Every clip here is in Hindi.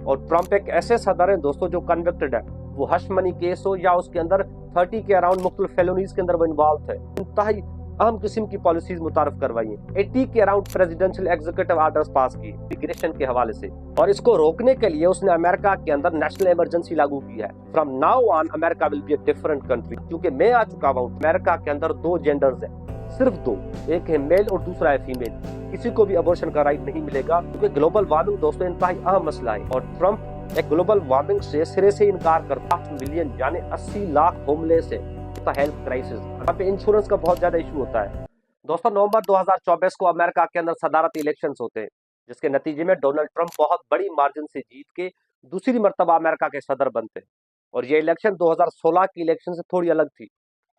और ट्रंप एक ऐसे सदर हैं दोस्तों जो कन्विक्टेड है, वो हश मनी केस हो या उसके अंदर 30 के अराउंड मुख्तलिफ फेलोनीज के अंदर वो इन्वॉल्व है। इंतहाई अहम किस्म की पॉलिसीज मुतारफ करवाई है, 80 के around presidential executive orders pass किए इमिग्रेशन के हवाले से, और इसको रोकने के लिए उसने अमेरिका के अंदर नेशनल इमरजेंसी लागू की है। From now on America will be a different country, क्योंकि मैं आ चुका हूँ अमेरिका के अंदर 2 जेंडर्स हैं, सिर्फ 2, एक है मेल और दूसरा है फीमेल। किसी को भी अबॉर्शन का राइट नहीं मिलेगा, क्योंकि ग्लोबल वार्मिंग दोस्तों इंतहाई अहम मसला है और ट्रंप एक ग्लोबल वार्मिंग से सिरे से इनकार करता। 8 मिलियन यानी 80 लाख होमलेस है, हेल्थ क्राइसिस, यहाँ पे इंश्योरेंस का बहुत ज्यादा इशू होता है। दोस्तों नवंबर 2024 को अमेरिका के अंदर सदारती इलेक्शंस होते हैं, जिसके नतीजे में डोनाल्ड ट्रंप बहुत बड़ी मार्जिन से जीत के दूसरी मर्तबा अमेरिका के सदर बनते हैं। और ये इलेक्शन 2016 की इलेक्शन से थोड़ी अलग थी।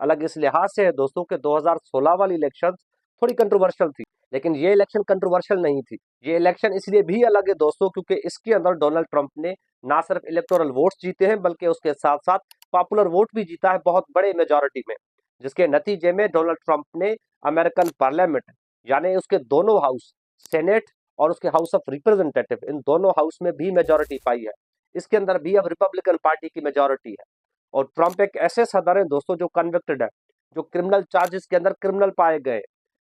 अलग इस लिहाज से है दोस्तों कि 2016 वाली इलेक्शन थोड़ी कंट्रोवर्शियल थी, लेकिन ये इलेक्शन कंट्रोवर्शियल नहीं थी। ये इलेक्शन इसलिए भी अलग है दोस्तों क्योंकि इसके अंदर डोनाल्ड ट्रंप ने ना सिर्फ इलेक्टोरल वोट्स जीते हैं, बल्कि उसके साथ साथ पॉपुलर वोट भी जीता है बहुत बड़े मेजोरिटी में, जिसके नतीजे में डोनाल्ड ट्रंप ने अमेरिकन पार्लियामेंट यानी उसके दोनों हाउस, सेनेट और उसके हाउस ऑफ रिप्रेजेंटेटिव, इन दोनों हाउस में भी मेजोरिटी पाई है। इसके अंदर भी अब रिपब्लिकन पार्टी की मेजोरिटी है। और ट्रंप एक ऐसे सदर हैं दोस्तों जो कन्विक्टेड है, जो क्रिमिनल चार्जेस के अंदर क्रिमिनल पाए गए।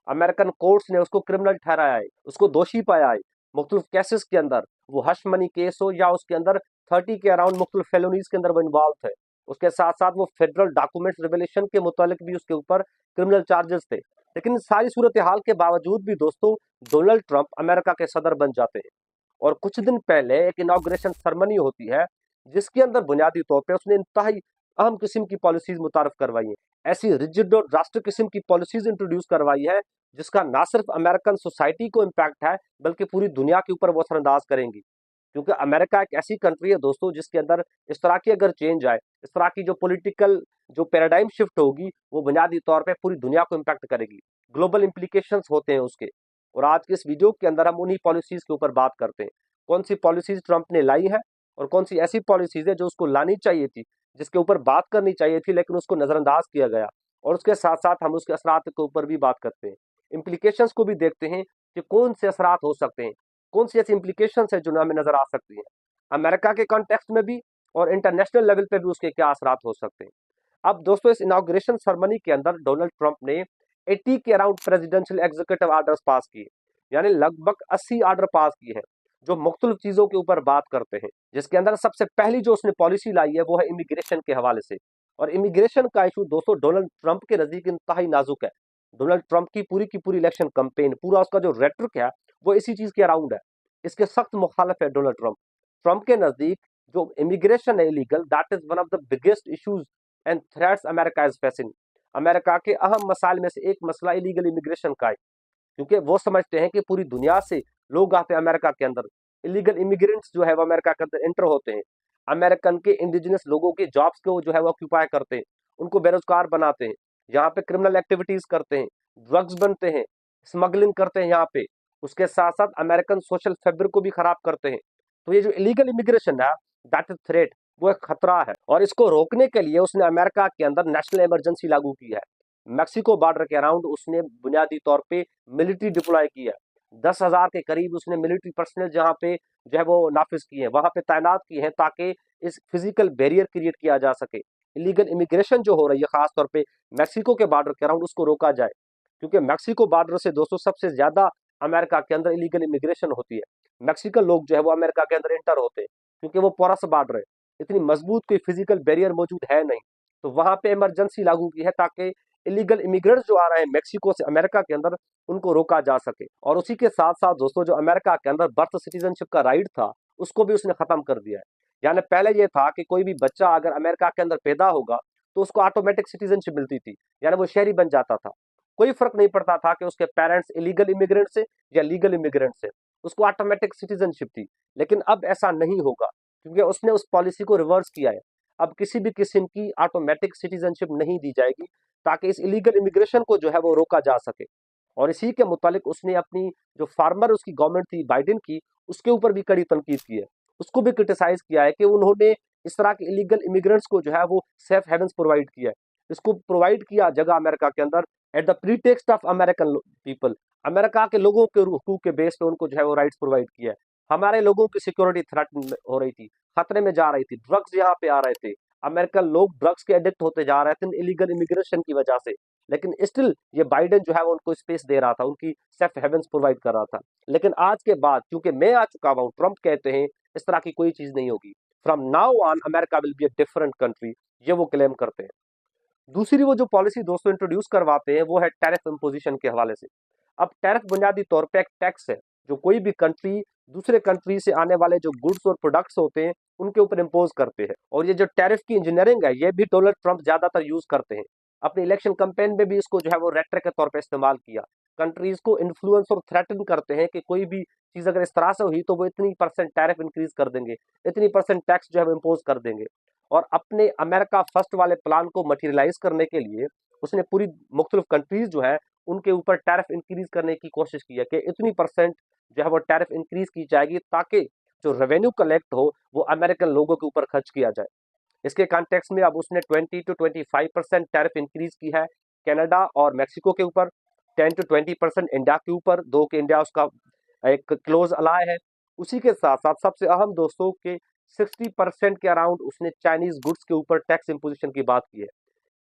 अमेरिकन कोर्ट्स ने उसको क्रिमिनल ठहराया है, उसको दोषी पाया है मुख्तलिफ केसेस के अंदर, वो हश मनी केस हो या उसके अंदर 30 के अराउंड मुख्तलिफ फेलोनीज के अंदर वो इन्वॉल्व है। उसके साथ साथ वो फेडरल डॉक्यूमेंट्स रिवेलेशन के मुतालिक भी उसके ऊपर क्रिमिनल चार्जेस थे। लेकिन सारी सूरत हाल के बावजूद भी दोस्तों डोनाल्ड ट्रंप अमेरिका के सदर बन जाते हैं। और कुछ दिन पहले एक इनॉग्रेशन सेरेमनी होती है, जिसके अंदर बुनियादी तौर पे उसने इंतहाई अहम किस्म की पॉलिसीज मुतारफ करवाई है। ऐसी रिजिड और ड्रास्टिक किस्म की पॉलिसीज इंट्रोड्यूस करवाई है जिसका ना सिर्फ अमेरिकन सोसाइटी को इम्पैक्ट है, बल्कि पूरी दुनिया के ऊपर वो असरअंदाज करेंगी। क्योंकि अमेरिका एक ऐसी कंट्री है दोस्तों जिसके अंदर इस तरह की अगर चेंज आए, इस तरह की जो पॉलिटिकल जो पैराडाइम शिफ्ट होगी, वो बुनियादी तौर पे पूरी दुनिया को इम्पैक्ट करेगी। ग्लोबल इंप्लीकेशंस होते हैं उसके। और आज के इस वीडियो के अंदर हम उन्हीं पॉलिसीज के ऊपर बात करते हैं, कौन सी पॉलिसीज ट्रंप ने लाई है और कौन सी ऐसी पॉलिसीज है जो उसको लानी चाहिए थी, जिसके ऊपर बात करनी चाहिए थी, लेकिन उसको नजरअंदाज किया गया। और उसके साथ साथ हम उसके असरात के ऊपर भी बात करते हैं, इम्प्लीकेशंस को भी देखते हैं कि कौन से असरात हो सकते हैं, कौन सी ऐसी इम्प्लीकेशंस है जो हमें नजर आ सकती हैं अमेरिका के कॉन्टेक्स्ट में भी, और इंटरनेशनल लेवल पे भी उसके क्या असरात हो सकते हैं। अब दोस्तों इस इनॉग्रेशन सेरेमनी के अंदर डोनाल्ड ट्रंप ने 80 के around presidential executive orders pass किए, यानी लगभग 80 ऑर्डर पास किए हैं जो मुख्तलिफ चीजों के ऊपर बात करते हैं। जिसके अंदर सबसे पहली जो उसने पॉलिसी लाई है वो है इमिग्रेशन के हवाले से। और इमिग्रेशन का इशू दोस्तों डोनाल्ड ट्रंप के नजदीक इंतहाई नाजुक है। डोनाल्ड ट्रंप की पूरी इलेक्शन कैंपेन, पूरा उसका जो रेटरिक है वो इसी चीज के अराउंड है। इसके सख्त मुखालिफ है डोनाल्ड ट्रंप। ट्रंप के नजदीक जो इमिग्रेशन है illegal, that is one of the biggest issues and threats America is facing. America के अहम मसाइल में से एक मसला इलीगल इमिग्रेशन का है, क्योंकि वो समझते हैं कि पूरी दुनिया से लोग आते हैं अमेरिका के अंदर। इलीगल इमिग्रेंट्स जो है वो अमेरिका के अंदर एंटर होते हैं, अमेरिकन के इंडिजिनस लोगों के जॉब्स को जो है वो ऑक्यूपाई करते हैं, उनको बेरोजगार बनाते हैं, यहाँ पे क्रिमिनल एक्टिविटीज करते हैं, ड्रग्स बनते हैं, स्मगलिंग करते हैं यहाँ पे। उसके साथ साथ अमेरिकन सोशल फैब्रिक को भी खराब करते हैं। तो ये जो इलीगल इमिग्रेशन है, दैट इज थ्रेट, वो एक खतरा है। और इसको रोकने के लिए उसने अमेरिका के अंदर नेशनल इमरजेंसी लागू की है। मैक्सिको बॉर्डर के अराउंड उसने बुनियादी तौर पे मिलिट्री डिप्लॉय की है। 10,000 के करीब उसने मिलिट्री पर्सनल जहाँ पे जो है वो नाफिज किए हैं, वहां पे तैनात किए हैं, ताकि इस फिजिकल बैरियर क्रिएट किया जा सके। इलीगल इमिग्रेशन जो हो रही है खासतौर पे मैक्सिको के बॉर्डर के अराउंड, उसको रोका जाए। क्योंकि मैक्सिको बॉर्डर से दोस्तों सबसे ज्यादा अमेरिका के अंदर इलीगल इमिग्रेशन होती है। मैक्सिकन लोग जो है वो अमेरिका के अंदर एंटर होते हैं, क्योंकि वो पोरस बॉर्डर है, इतनी मजबूत कोई फिजिकल बैरियर मौजूद है नहीं। तो वहां पे इमरजेंसी लागू की है ताकि इलीगल इमिग्रेंट्स जो आ रहे हैं मैक्सिको से अमेरिका के अंदर, उनको रोका जा सके। और उसी के साथ साथ दोस्तों जो अमेरिका के अंदर बर्थ सिटीजनशिप का राइट था, उसको भी उसने खत्म कर दिया है। यानी पहले ये था कि कोई भी बच्चा अगर अमेरिका के अंदर पैदा होगा तो उसको ऑटोमेटिक सिटीजनशिप मिलती थी, यानी वो शहरी बन जाता था। कोई फर्क नहीं पड़ता था कि उसके पेरेंट्स इलीगल इमिग्रेंट से या लीगल इमिग्रेंट से, उसको ऑटोमेटिक सिटीजनशिप थी। लेकिन अब ऐसा नहीं होगा, क्योंकि उसने उस पॉलिसी को रिवर्स किया है। अब किसी भी किस्म की ऑटोमेटिक सिटीजनशिप नहीं दी जाएगी, ताकि इस इलीगल इमिग्रेशन को जो है वो रोका जा सके। और इसी के मुतालिक उसने अपनी जो फार्मर उसकी गवर्नमेंट थी बाइडेन की, उसके ऊपर भी कड़ी तनकीद की है। उसको भी क्रिटिसाइज किया है कि उन्होंने इस तरह के इलीगल इमिग्रेंट्स को जो है वो सेफ हेवंस प्रोवाइड किया है, इसको प्रोवाइड किया जगह अमेरिका के अंदर at the pretext of American people. America के लोगों के हुकूक के बेस पे उनको जो है वो राइट्स प्रोवाइड किया है। हमारे लोगों की सिक्योरिटी थ्रेट हो रही थी, खतरे में जा रही थी, ड्रग्स यहाँ पे आ रहे थे, अमेरिकन लोग ड्रग्स के एडिक्ट होते जा रहे थे इलीगल इमिग्रेशन की वजह से। लेकिन स्टिल ये बाइडेन जो है वो उनको स्पेस दे रहा था, उनकी सेफ हेवंस प्रोवाइड कर रहा था। लेकिन आज के बाद क्योंकि मैं आ चुका हुआ हूँ, ट्रंप कहते हैं इस तरह की कोई चीज नहीं होगी, from now on America will be a different country, ये वो क्लेम करते हैं। दूसरी वो जो पॉलिसी दोस्तों इंट्रोड्यूस करवाते हैं वो है टैरिफ इम्पोजिशन के हवाले से। अब टैरिफ बुनियादी तौर पे एक टैक्स है जो कोई भी कंट्री दूसरे कंट्री से आने वाले जो गुड्स और प्रोडक्ट्स होते हैं उनके ऊपर इम्पोज करते हैं। और ये जो टैरिफ की इंजीनियरिंग है ये भी डोनाल्ड ट्रंप ज्यादातर यूज करते हैं। अपने इलेक्शन कैंपेन में भी इसको जो है वो रेटरिक के तौर पर इस्तेमाल किया। कंट्रीज को इन्फ्लुएंस और थ्रेटन करते हैं कि कोई भी चीज अगर इस तरह से हुई तो वो इतनी परसेंट टैरिफ इंक्रीज कर देंगे, इतनी परसेंट टैक्स जो है वो इम्पोज कर देंगे। और अपने अमेरिका फर्स्ट वाले प्लान को मटेरियलाइज करने के लिए उसने पूरी मुख्तलिफ कंट्रीज जो है उनके ऊपर टैरिफ इंक्रीज करने की कोशिश की है कि इतनी परसेंट जो है वो टैरिफ इंक्रीज की जाएगी ताकि जो रेवेन्यू कलेक्ट हो वो अमेरिकन लोगों के ऊपर खर्च किया जाए। इसके कॉन्टेक्स्ट में अब उसने 20 to 25% टैरिफ इंक्रीज की है कनाडा और मेक्सिको के ऊपर, 10 to 20% इंडिया के ऊपर, दो के इंडिया उसका एक क्लोज अलाय है। उसी के साथ साथ सबसे अहम दोस्तों के 60% के अराउंड उसने चाइनीज गुड्स के ऊपर टैक्स इम्पोजिशन की बात की है।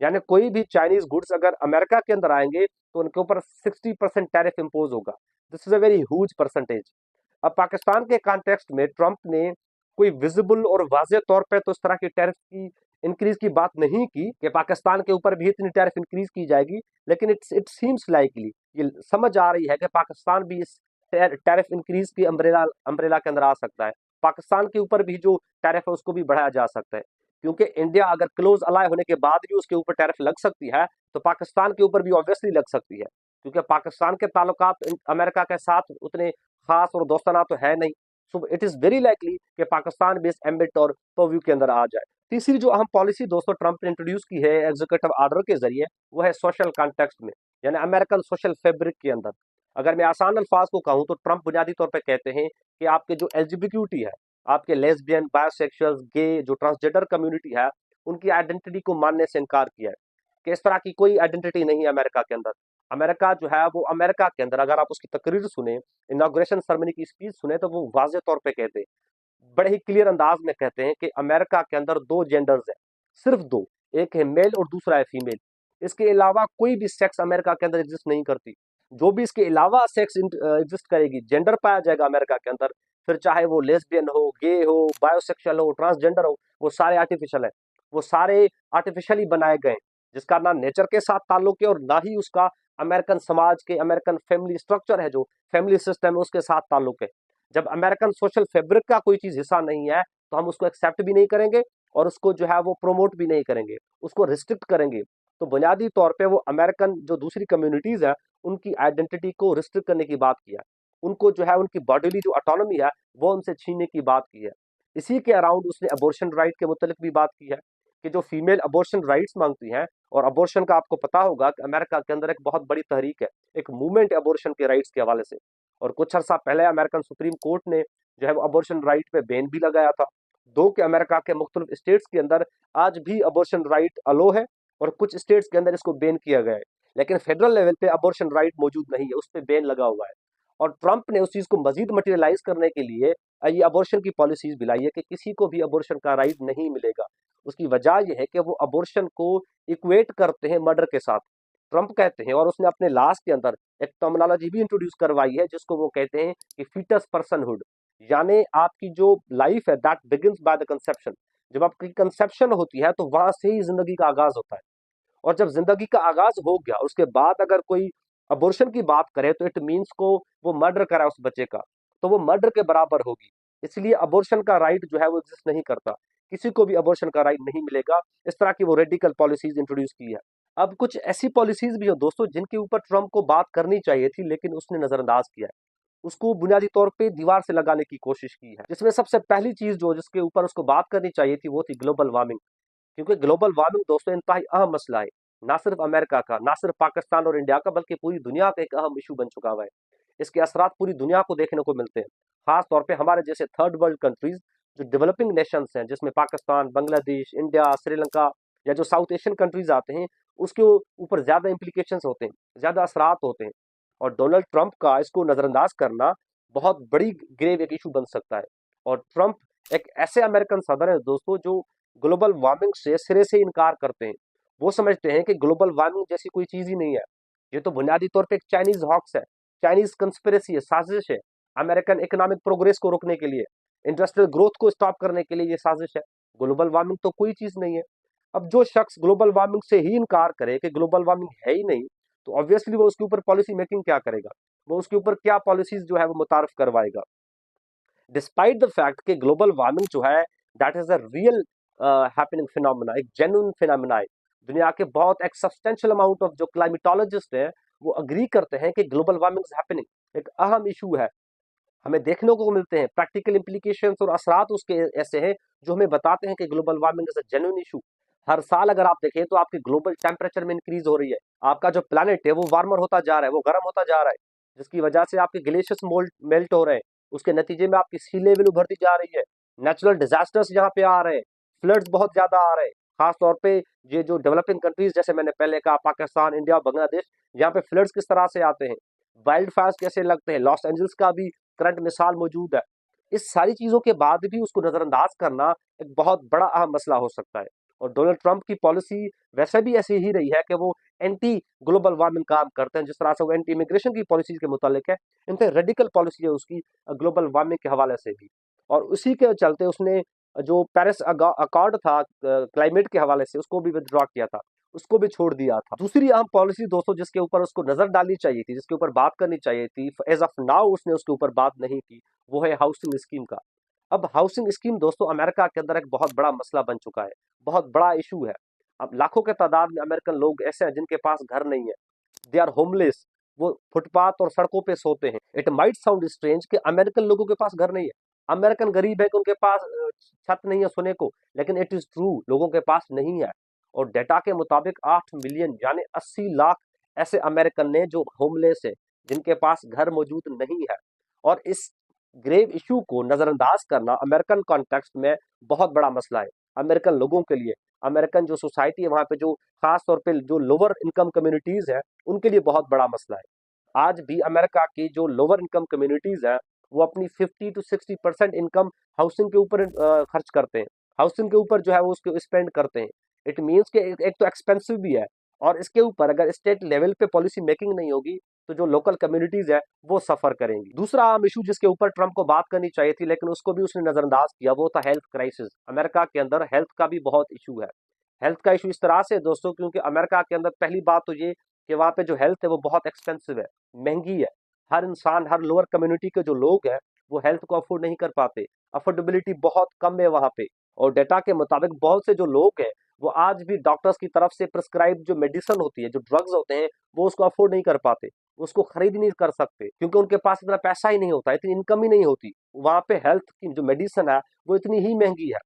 यानी कोई भी चाइनीज गुड्स अगर अमेरिका के अंदर आएंगे तो उनके ऊपर 60% टैरिफ इम्पोज होगा। This is a very huge percentage. अब पाकिस्तान के कॉन्टेक्स्ट में ट्रंप ने कोई विजिबल और वाज़ेह तौर पे तो इस तरह की टैरिफ की इंक्रीज की बात नहीं की कि पाकिस्तान के ऊपर भी इतनी टैरिफ इंक्रीज की जाएगी, लेकिन इट सीम्स लाइकली, ये समझ आ रही है कि पाकिस्तान भी इस टैरिफ इंक्रीज की अम्ब्रेला अम्ब्रेला के अंदर आ सकता है। पाकिस्तान के ऊपर भी जो टैरिफ है उसको भी बढ़ाया जा सकता है, क्योंकि इंडिया अगर क्लोज अलाय होने के बाद भी उसके ऊपर टैरिफ लग सकती है तो पाकिस्तान के ऊपर भी ऑब्वियसली लग सकती है, क्योंकि पाकिस्तान के ताल्लुकात अमेरिका के साथ उतने खास और दोस्ताना तो है नहीं। So it is very likely कि पाकिस्तान भी इस एम्बिट और पर्व्यू के अंदर आ जाए। तीसरी जो अहम पॉलिसी दोस्तों ट्रंप ने इंट्रोड्यूस की है एग्जीक्यूटिव ऑर्डर के जरिए वो है सोशल कॉन्टेक्स्ट में, यानी अमेरिकन सोशल फैब्रिक के अंदर। अगर मैं आसान अल्फाज को कहूं तो ट्रंप बुनियादी तौर पर कहते हैं कि आपके जो एलजीबीक्यूटी है, आपके लेस्बियन, बायोसेक्सुअल, गे, जो ट्रांसजेंडर कम्युनिटी है, उनकी आइडेंटिटी को मानने से इनकार किया है कि इस तरह की कोई आइडेंटिटी नहीं है अमेरिका के अंदर। अमेरिका जो है वो अमेरिका के अंदर अगर आप उसकी तकरीर सुने, इनॉग्रेशन सेरेमनी की स्पीच सुने तो वो वाज़ेह तौर पे कहते हैं, बड़े ही क्लियर अंदाज में कहते हैं कि अमेरिका के अंदर दो जेंडर्स हैं, सिर्फ दो, एक है मेल और दूसरा है फीमेल। इसके अलावा कोई भी सेक्स अमेरिका के अंदर एग्जिस्ट नहीं करती। जो भी इसके अलावा सेक्स एग्जिस्ट करेगी, जेंडर पाया जाएगा अमेरिका के अंदर, फिर चाहे वो लेस्बियन हो, गे हो, बायोसेक्सुअल हो, ट्रांसजेंडर हो, वो सारे आर्टिफिशियल है, वो सारे आर्टिफिशियली बनाए गए, जिसका ना नेचर के साथ ताल्लुक है और ना ही उसका अमेरिकन समाज के, अमेरिकन फैमिली स्ट्रक्चर है, जो फैमिली सिस्टम है उसके साथ ताल्लुक है। जब अमेरिकन सोशल फैब्रिक का कोई चीज हिस्सा नहीं है तो हम उसको एक्सेप्ट भी नहीं करेंगे और उसको जो है वो प्रोमोट भी नहीं करेंगे, उसको रिस्ट्रिक्ट करेंगे। तो बुनियादी तौर पे वो अमेरिकन जो दूसरी कम्युनिटीज है उनकी आइडेंटिटी को रिस्ट्रिक्ट करने की बात की है, उनको जो है उनकी बॉडीली जो ऑटोनॉमी है वो उनसे छीनने की बात की है। इसी के अराउंड उसने अबॉर्शन राइट के मुतालिक भी बात की है कि जो फीमेल अबॉर्शन राइट्स मांगती हैं, और अबॉर्शन का आपको पता होगा कि अमेरिका के अंदर एक बहुत बड़ी तहरीक है, एक मूवमेंट है अबॉर्शन के राइट्स के हवाले से। और कुछ अर्सा पहले अमेरिकन सुप्रीम कोर्ट ने जो है वो अबॉर्शन राइट पे बैन भी लगाया था। दो के अमेरिका के मुख्तलिफ स्टेट्स के अंदर आज भी अबॉर्शन राइट अलो है और कुछ स्टेट्स के अंदर इसको बैन किया गया है, लेकिन फेडरल लेवल पे अबॉर्शन राइट मौजूद नहीं है, उस पर बैन लगा हुआ है। और ट्रंप ने उस चीज को मजीद मटेरियलाइज करने के लिए ये अबॉर्शन की पॉलिसीज भी लाई है कि किसी को भी अबॉर्शन का राइट नहीं मिलेगा। उसकी वजह यह है कि वो अबॉर्शन को इक्वेट करते हैं मर्डर के साथ, ट्रंप कहते हैं। और उसने अपने लास्ट के अंदर एक टर्मिनोलॉजी भी इंट्रोड्यूस करवाई है जिसको वो कहते हैं कि फीटस पर्सनहुड, यानी आपकी जो लाइफ है that begins by the conception. जब आपकी कंसेप्शन होती है तो वहां से ही जिंदगी का आगाज होता है, और जब जिंदगी का आगाज हो गया उसके बाद अगर कोई अबॉर्शन की बात करे तो इट मीन्स को वो मर्डर करा उस बच्चे का, तो वो मर्डर के बराबर होगी। इसलिए अबॉर्शन का राइट जो है वो एग्जिस्ट नहीं करता, किसी को भी अबॉर्शन का राइट नहीं मिलेगा। इस तरह की वो रेडिकल पॉलिसीज इंट्रोड्यूस की है। अब कुछ ऐसी पॉलिसीज भी हो दोस्तों जिनके ऊपर ट्रंप को बात करनी चाहिए थी लेकिन उसने नजरअंदाज किया है, उसको बुनियादी तौर पे दीवार से लगाने की कोशिश की है। जिसमें सबसे पहली चीज जो जिसके ऊपर उसको बात करनी चाहिए थी वो थी ग्लोबल वार्मिंग। क्योंकि ग्लोबल वार्मिंग दोस्तों इंतहाई अहम मसला है, ना सिर्फ अमेरिका का, ना सिर्फ पाकिस्तान और इंडिया का, बल्कि पूरी दुनिया का एक अहम इशू बन चुका हुआ है। इसके असरात पूरी दुनिया को देखने को मिलते हैं, खास तौर पे हमारे जैसे थर्ड वर्ल्ड कंट्रीज, जो डेवलपिंग नेशंस हैं, जिसमें पाकिस्तान, बांग्लादेश, इंडिया, श्रीलंका या जो साउथ एशियन कंट्रीज आते हैं, उसके ऊपर ज्यादा इंप्लीकेशंस होते हैं, ज्यादा असरात होते हैं। और डोनाल्ड ट्रंप का इसको नजरअंदाज करना बहुत बड़ी ग्रेव एक इशू बन सकता है। और ट्रंप एक ऐसे अमेरिकन सदर है दोस्तों जो ग्लोबल वार्मिंग से सिरे से इनकार करते हैं। वो समझते हैं कि ग्लोबल वार्मिंग जैसी कोई चीज ही नहीं है, ये तो बुनियादी तौर पे एक चाइनीज हॉक्स है, चाइनीज कंस्पिरेसी है, साजिश है, अमेरिकन इकोनॉमिक प्रोग्रेस को रोकने के लिए, इंडस्ट्रियल ग्रोथ को स्टॉप करने के लिए ये साजिश है। ग्लोबल वार्मिंग तो कोई चीज नहीं है। अब जो शख्स ग्लोबल वार्मिंग से ही इनकार करे कि ग्लोबल वार्मिंग है ही नहीं, तो ऑब्वियसली वो उसके ऊपर पॉलिसी मेकिंग क्या करेगा, वो उसके ऊपर क्या पॉलिसीज जो है वो मुतारफ करवाएगा। डिस्पाइट द फैक्ट कि ग्लोबल वार्मिंग जो है that is a real happening phenomena, एक जेन्युइन फिनोमेना है। दुनिया के बहुत एक सब्सटेंशियल अमाउंट ऑफ जो क्लाइमेटोलॉजिस्ट हैं वो अग्री करते हैं कि ग्लोबल वार्मिंग इज हैपनिंग, एक अहम इशू है। हमें देखने को मिलते हैं प्रैक्टिकल इंप्लीकेशंस और असरात उसके ऐसे हैं जो हमें बताते हैं कि global warming is a genuine issue. हर साल अगर आप देखें तो आपकी ग्लोबल टेम्परेचर में इंक्रीज हो रही है, आपका जो प्लानिट है वो वार्मर होता जा रहा है, वो गर्म होता जा रहा है, जिसकी वजह से आपके ग्लेशियर्स मेल्ट हो रहे हैं। उसके नतीजे में आपकी सी लेवल उभरती जा रही है, नेचुरल डिजास्टर्स यहाँ पे आ रहे हैं, फ्लड्स बहुत ज्यादा आ रहे हैं। खास तौर पे ये जो डेवलपिंग कंट्रीज जैसे मैंने पहले कहा पाकिस्तान, इंडिया, बांग्लादेश, यहाँ पे फ्लड्स किस तरह से आते हैं, वाइल्ड फायर्स कैसे लगते हैं, लॉस एंजल्स का भी करंट मिसाल मौजूद है। इस सारी चीजों के बाद भी उसको नजरअंदाज करना एक बहुत बड़ा अहम मसला हो सकता है। और डोनाल्ड ट्रंप की पॉलिसी वैसे भी ऐसी ही रही है कि वो एंटी ग्लोबल वार्मिंग काम करते हैं, जिस तरह से वो एंटी इमिग्रेशन की पॉलिसी के मुतालिक है, इनसे रेडिकल पॉलिसी है उसकी ग्लोबल वार्मिंग के हवाले से भी। और उसी के चलते उसने जो पेरिस अकॉर्ड था क्लाइमेट के हवाले से, उसको भी विथड्रॉ किया था, उसको भी छोड़ दिया था। दूसरी अहम पॉलिसी दोस्तों जिसके ऊपर उसको नजर डालनी चाहिए थी, जिसके ऊपर बात करनी चाहिए थी, एज ऑफ नाउ उसने उसके ऊपर बात नहीं की, वो है हाउसिंग स्कीम का। अब हाउसिंग स्कीम दोस्तों अमेरिका के अंदर एक बहुत बड़ा मसला बन चुका है, बहुत बड़ा इशू है। अब लाखों के तादाद में अमेरिकन लोग ऐसे हैं जिनके पास घर नहीं है, दे आर होमलेस, वो फुटपाथ और सड़कों पे सोते हैं। इट माइट साउंड स्ट्रेंज कि अमेरिकन लोगों के पास घर नहीं है, अमेरिकन गरीब है कि उनके पास छत नहीं है सोने को, लेकिन इट इज ट्रू, लोगों के पास नहीं है। और डेटा के मुताबिक 8 मिलियन यानी 80 लाख ऐसे अमेरिकन ने जो होमलेस है, जिनके पास घर मौजूद नहीं है। और इस ग्रेव इशू को नजरअंदाज करना अमेरिकन कॉन्टेक्स्ट में बहुत बड़ा मसला है अमेरिकन लोगों के लिए। अमेरिकन जो सोसाइटी है वहां पे जो खास तौर पे जो लोअर इनकम कम्युनिटीज है उनके लिए बहुत बड़ा मसला है। आज भी अमेरिका की जो लोअर इनकम कम्युनिटीज है वो अपनी 50 to 60% इनकम हाउसिंग के ऊपर खर्च करते हैं, हाउसिंग के ऊपर जो है वो उसको स्पेंड करते हैं। इट मीन्स कि एक तो एक्सपेंसिव भी है, और इसके ऊपर अगर स्टेट लेवल पे पॉलिसी मेकिंग नहीं होगी तो जो लोकल कम्युनिटीज है वो सफर करेंगी। दूसरा आम इशू जिसके ऊपर ट्रंप को बात करनी चाहिए थी लेकिन उसको भी उसने नजरअंदाज किया, वो था हेल्थ क्राइसिस। अमेरिका के अंदर हेल्थ का भी बहुत इशू है। हेल्थ का इशू इस तरह से दोस्तों क्योंकि अमेरिका के अंदर पहली बात तो ये कि वहाँ पे जो हेल्थ है वो बहुत एक्सपेंसिव है, महंगी है। हर इंसान, हर लोअर कम्युनिटी के जो लोग हैं वो हेल्थ को अफोर्ड नहीं कर पाते, अफोर्डेबिलिटी बहुत कम है वहाँ पे। और डेटा के मुताबिक बहुत से जो लोग हैं वो आज भी डॉक्टर्स की तरफ से प्रिस्क्राइब जो मेडिसिन होती है, जो ड्रग्स होते हैं, वो उसको अफोर्ड नहीं कर पाते, उसको खरीद नहीं कर सकते क्योंकि उनके पास इतना पैसा ही नहीं होता, इतनी इनकम ही नहीं होती। वहाँ पे हेल्थ की जो मेडिसिन है वो इतनी ही महंगी है।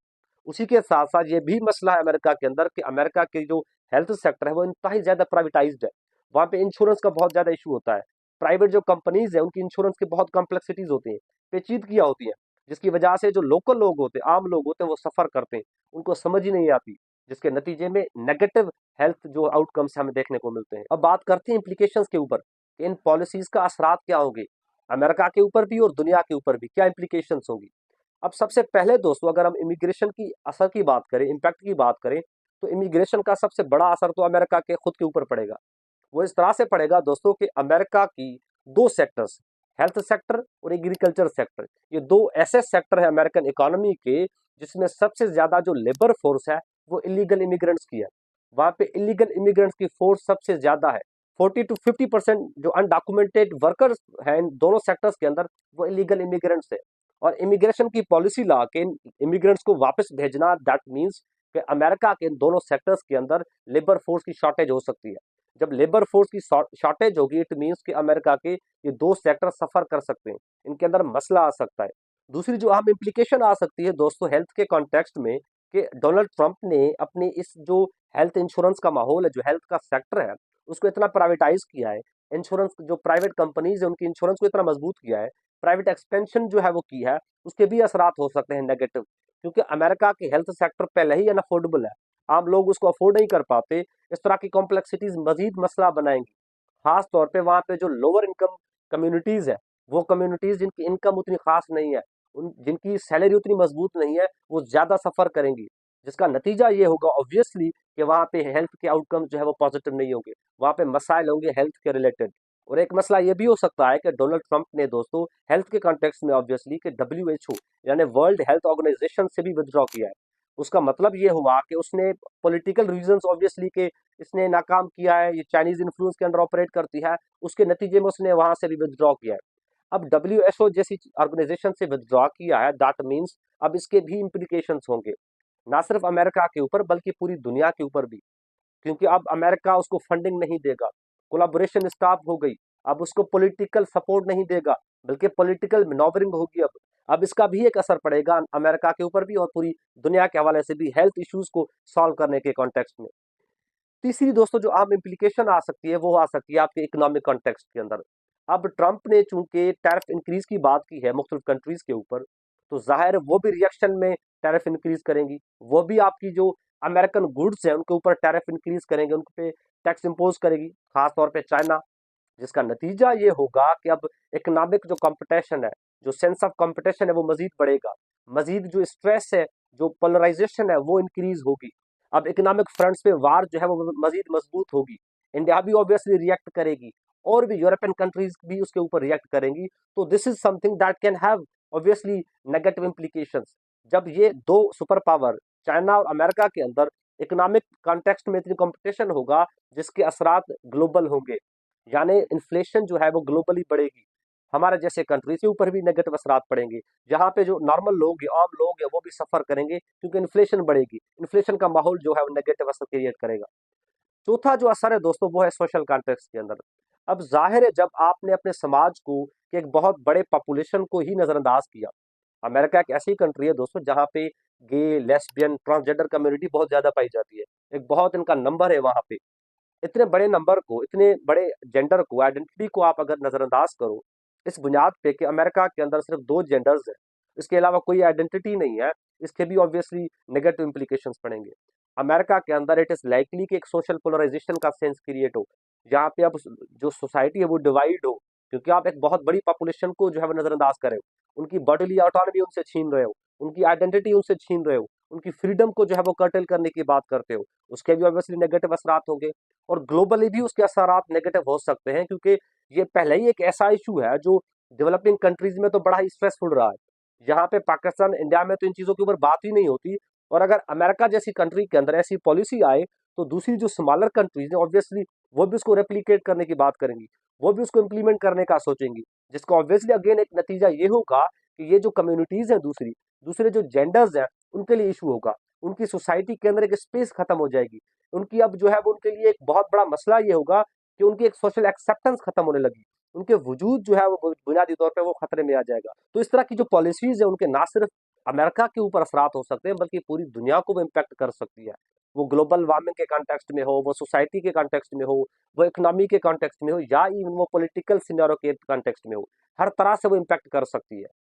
उसी के साथ साथ ये भी मसला है अमेरिका के अंदर कि अमेरिका के जो हेल्थ सेक्टर है वो इंतहाई ज्यादा प्राइवेटाइज्ड है। वहाँ पे इंश्योरेंस का बहुत ज्यादा इशू होता है। प्राइवेट जो कंपनीज है उनकी इंश्योरेंस की बहुत कॉम्प्लेक्सिटीज होती हैं, पेचीदगियां होती हैं, जिसकी वजह से जो लोकल लोग होते हैं, आम लोग होते हैं, वो सफर करते हैं, उनको समझ ही नहीं आती, जिसके नतीजे में नेगेटिव हेल्थ जो आउटकम्स हमें देखने को मिलते हैं। अब बात करते हैं इम्प्लीकेशंस के ऊपर कि इन पॉलिसीज का असरात क्या होंगे, अमेरिका के ऊपर भी और दुनिया के ऊपर भी क्या इम्प्लीकेशंस होंगी। अब सबसे पहले दोस्तों अगर हम इमिग्रेशन की असर की बात करें, इम्पैक्ट की बात करें, तो इमिग्रेशन का सबसे बड़ा असर तो अमेरिका के खुद के ऊपर पड़ेगा। वो इस तरह से पड़ेगा दोस्तों कि अमेरिका की दो सेक्टर्स, हेल्थ सेक्टर और एग्रीकल्चर सेक्टर, ये दो ऐसे सेक्टर है अमेरिकन इकोनॉमी के जिसमें सबसे ज्यादा जो लेबर फोर्स है वो इलीगल इमिग्रेंट्स की है। वहां पे इलीगल इमिग्रेंट्स की फोर्स सबसे ज्यादा है। 40 to 50% जो अनडॉक्यूमेंटेड वर्कर्स हैं इन दोनों सेक्टर्स के अंदर वो इलीगल इमिग्रेंट्स है। और इमिग्रेशन की पॉलिसी ला के इमिग्रेंट्स को वापस भेजना, दैट मीन्स कि अमेरिका के इन दोनों सेक्टर्स के अंदर लेबर फोर्स की शॉर्टेज हो सकती है। जब लेबर फोर्स की शॉर्टेज होगी इट मीन्स कि अमेरिका के ये दो सेक्टर सफर कर सकते हैं, इनके अंदर मसला आ सकता है। दूसरी जो अहम इम्प्लीकेशन आ सकती है दोस्तों हेल्थ के कॉन्टेक्स्ट में कि डोनाल्ड ट्रंप ने अपनी इस जो हेल्थ इंश्योरेंस का माहौल है, जो हेल्थ का सेक्टर है, उसको इतना प्राइवेटाइज किया है, इंश्योरेंस जो प्राइवेट कंपनीज है उनकी इंश्योरेंस को इतना मजबूत किया है, प्राइवेट एक्सपेंशन जो है वो की है, उसके भी असरात हो सकते हैं नेगेटिव, क्योंकि अमेरिका के हेल्थ सेक्टर पहले ही अनअफोर्डेबल है, आम लोग उसको अफोर्ड नहीं कर पाते। इस तरह की कॉम्प्लेक्सिटीज मजीद मसला बनाएंगी, खास तौर पे वहां पे जो लोअर इनकम कम्युनिटीज है वो कम्युनिटीज जिनकी इनकम उतनी खास नहीं है, उन जिनकी सैलरी उतनी मजबूत नहीं है, वो ज्यादा सफर करेंगी। जिसका नतीजा ये होगा ऑब्वियसली कि वहाँ पे हेल्थ के आउटकम जो है वो पॉजिटिव नहीं होंगे, वहाँ पे मसाइल होंगे हेल्थ के रिलेटेड। और एक मसला ये भी हो सकता है कि डोनाल्ड ट्रंप ने दोस्तों हेल्थ के कॉन्टेक्स्ट में ऑब्वियसली कि WHO यानी वर्ल्ड हेल्थ ऑर्गेनाइजेशन से भी विथड्रॉ किया है। उसका मतलब ये हुआ कि उसने पॉलिटिकल रीजंस ऑब्वियसली के इसने नाकाम किया है, ये चाइनीज इन्फ्लुएंस के अंडर ऑपरेट करती है, उसके नतीजे में उसने वहां से भी विथड्रॉ किया है। अब WHO जैसी ऑर्गेनाइजेशन से विथड्रॉ किया है, दैट मीन्स अब इसके भी इम्प्लीकेशंस होंगे, ना सिर्फ अमेरिका के ऊपर बल्कि पूरी दुनिया के ऊपर भी। क्योंकि अब अमेरिका उसको फंडिंग नहीं देगा, कोलाबोरेशन स्टॉप हो गई, अब उसको पॉलिटिकल सपोर्ट नहीं देगा, बल्कि पॉलिटिकल मैनोवरिंग होगी। अब इसका भी एक असर पड़ेगा अमेरिका के ऊपर भी और पूरी दुनिया के हवाले से भी हेल्थ इश्यूज को सॉल्व करने के कॉन्टेक्स्ट में। तीसरी दोस्तों जो आम इम्प्लीकेशन आ सकती है वो आ सकती है आपके इकोनॉमिक कॉन्टेक्स्ट के अंदर। अब ट्रंप ने चूंकि टैरिफ इंक्रीज की बात की है मुख्तलिफ कंट्रीज के ऊपर, तो जाहिर है वो भी रिएक्शन में टैरिफ इंक्रीज करेंगी, वो भी आपकी जो अमेरिकन गुड्स है उनके ऊपर टैरिफ इंक्रीज करेंगे, उन पे टैक्स इम्पोज करेगी, खासतौर पे चाइना। जिसका नतीजा ये होगा कि अब इकोनॉमिक जो कंपटीशन है, जो सेंस ऑफ कंपटीशन है वो मजीद बढ़ेगा, मजीद जो स्ट्रेस है, जो पोलराइजेशन है वो इंक्रीज होगी। अब इकोनॉमिक फ्रंट्स पे वार जो है वो मजीद मजबूत होगी। इंडिया भी ऑब्वियसली रिएक्ट करेगी और भी यूरोपियन कंट्रीज भी उसके ऊपर रिएक्ट करेंगी। तो this is something that can have obviously negative implications. जब ये दो सुपर पावर चाइना और अमेरिका के अंदर इकोनॉमिक कॉन्टेक्स्ट में इतनी कंपटीशन होगा जिसके असरात ग्लोबल होंगे, यानी इन्फ्लेशन जो है वो ग्लोबली बढ़ेगी, हमारे जैसे कंट्रीज के ऊपर भी नेगेटिव असरात पड़ेंगे, जहां पे जो नॉर्मल लोग हैं, आम लोग हैं, वो भी सफर करेंगे क्योंकि इन्फ्लेशन बढ़ेगी, इन्फ्लेशन का माहौल जो है वो नेगेटिव असर क्रिएट करेगा। चौथा जो असर है दोस्तों वो है सोशल कॉन्टेक्स्ट के अंदर। अब जाहिर है जब आपने अपने समाज को कि एक बहुत बड़े पॉपुलेशन को ही नजरअंदाज किया, अमेरिका एक ऐसी कंट्री है दोस्तों जहाँ पे गे, लेस्बियन, ट्रांसजेंडर कम्युनिटी बहुत ज्यादा पाई जाती है, एक बहुत इनका नंबर है वहां पे। इतने बड़े नंबर को, इतने बड़े जेंडर को, आइडेंटिटी को आप अगर नजरअंदाज करो इस बुनियाद पे कि अमेरिका के अंदर सिर्फ दो जेंडर्स हैं, इसके अलावा कोई आइडेंटिटी नहीं है, इसके भी ऑब्वियसली नेगेटिव इंप्लीकेशंस पड़ेंगे। अमेरिका के अंदर इट इज लाइकली कि एक सोशल पोलराइजेशन का सेंस क्रिएट हो, जहाँ पे अब जो सोसाइटी है वो डिवाइड हो, क्योंकि आप एक बहुत बड़ी पॉपुलेशन को जो है वो नजरअंदाज कर रहे हो, उनकी बॉडीली ऑटोनॉमी उनसे छीन रहे हो, उनकी आइडेंटिटी उनसे छीन रहे हो, उनकी फ्रीडम को जो है वो कर्टेल करने की बात करते हो, उसके भी ऑब्वियसली नेगेटिव असरात होंगे। और ग्लोबली भी उसके असरात नेगेटिव हो सकते हैं, क्योंकि ये पहले ही एक ऐसा इशू है जो डेवलपिंग कंट्रीज में तो बड़ा ही स्ट्रेसफुल रहा है, यहाँ पे पाकिस्तान, इंडिया में तो इन चीजों के ऊपर बात ही नहीं होती। और अगर अमेरिका जैसी कंट्री के अंदर ऐसी पॉलिसी आए तो दूसरी जो स्मॉलर कंट्रीज है ऑब्वियसली वो भी उसको रेप्लिकेट करने की बात करेंगी, वो भी उसको इम्प्लीमेंट करने का सोचेंगी, जिसका ऑब्वियसली अगेन एक नतीजा ये होगा कि ये जो कम्युनिटीज हैं, दूसरी दूसरे जो जेंडर्स हैं, उनके लिए इशू होगा, उनकी सोसाइटी के अंदर एक स्पेस खत्म हो जाएगी, उनकी अब जो है वो उनके लिए एक बहुत बड़ा मसला ये होगा कि उनकी एक सोशल एक्सेप्टेंस खत्म होने लगी, उनके वजूद जो है वो बुनियादी तौर पे वो खतरे में आ जाएगा। तो इस तरह की जो पॉलिसीज है उनके ना सिर्फ अमेरिका के ऊपर असरात हो सकते हैं बल्कि पूरी दुनिया को वो इम्पैक्ट कर सकती है। वो ग्लोबल वार्मिंग के कॉन्टेक्स्ट में हो, वो सोसाइटी के कॉन्टेक्स्ट में हो, वो इकोनॉमी के कॉन्टेक्स्ट में हो, या इवन वो पॉलिटिकल सिनेरियो के कॉन्टेक्स्ट में हो, हर तरह से वो इम्पैक्ट कर सकती है।